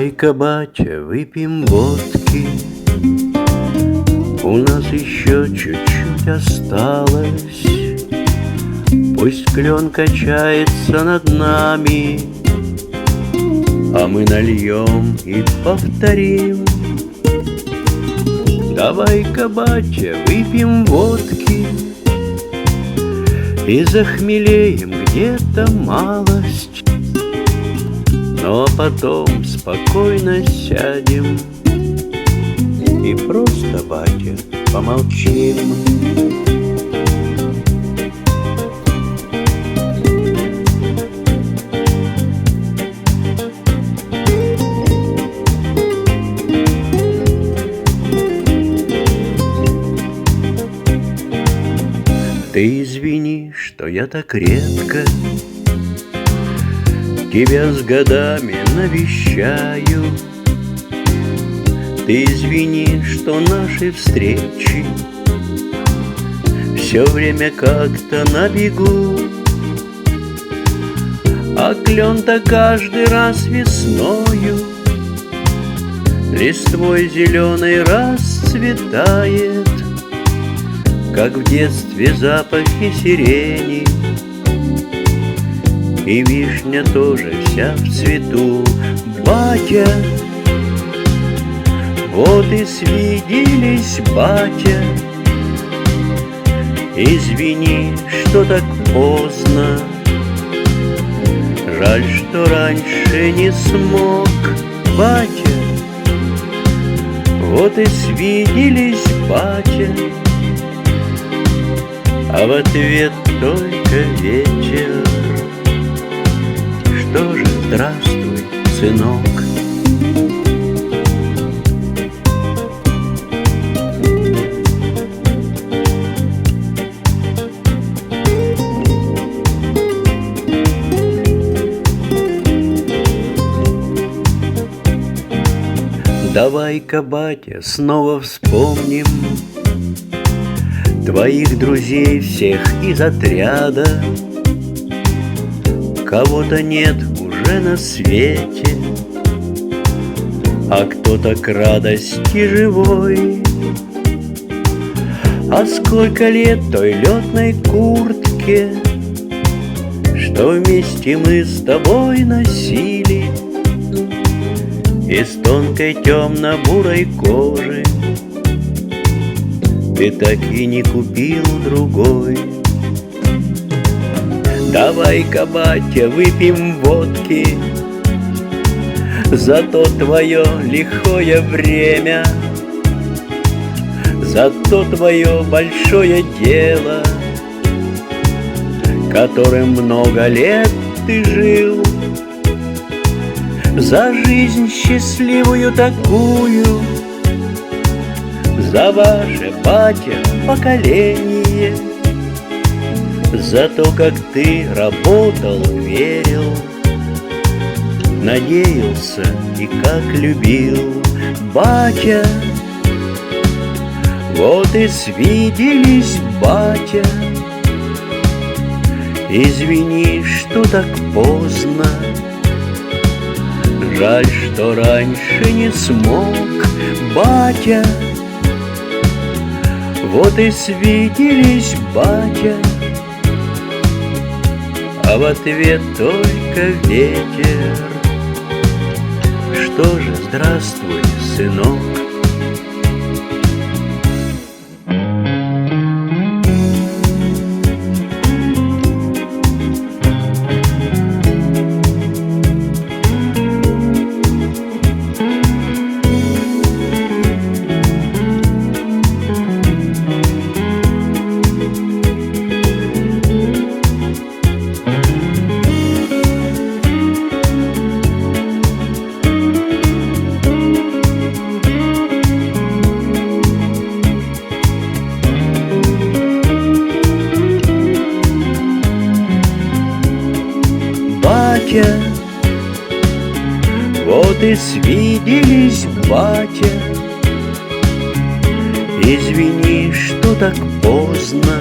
Давай-ка, батя, выпьем водки, у нас еще чуть-чуть осталось. Пусть клен качается над нами, а мы нальем и повторим. Давай-ка, батя, выпьем водки и захмелеем где-то малость, но потом спокойно сядем и просто, батя, помолчим. Ты извини, что я так редко тебя с годами навещаю. Ты извини, что наши встречи все время как-то на бегу, а клен-то каждый раз весною листвой зеленой расцветает, как в детстве запахи сирени, и вишня тоже вся в цвету. Батя, вот и свиделись, батя, извини, что так поздно, жаль, что раньше не смог. Батя, вот и свиделись, батя, а в ответ только ветер. Что же, здравствуй, сынок. Давай-ка, батя, снова вспомним твоих друзей всех из отряда. Кого-то нет уже на свете, а кто-то к радости живой. А сколько лет той летной куртке, что вместе мы с тобой носили, из тонкой темно-бурой кожи ты так и не купил другой. Давай-ка, батя, выпьем водки за то твое лихое время, за то твое большое дело, которым много лет ты жил, за жизнь счастливую такую, за ваше, батя, поколение, за то, как ты работал, верил, надеялся и как любил. Батя, вот и свиделись, батя, извини, что так поздно, жаль, что раньше не смог. Батя, вот и свиделись, батя, а в ответ только ветер. Что же, здравствуй, сынок. Батя, вот и свиделись, батя, извини, что так поздно,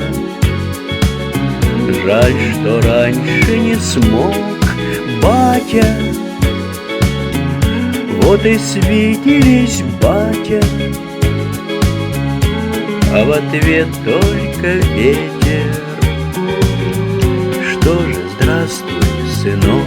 жаль, что раньше не смог. Батя, Вот и свиделись, батя, а в ответ только ветер. Что же, здравствуй, сынок,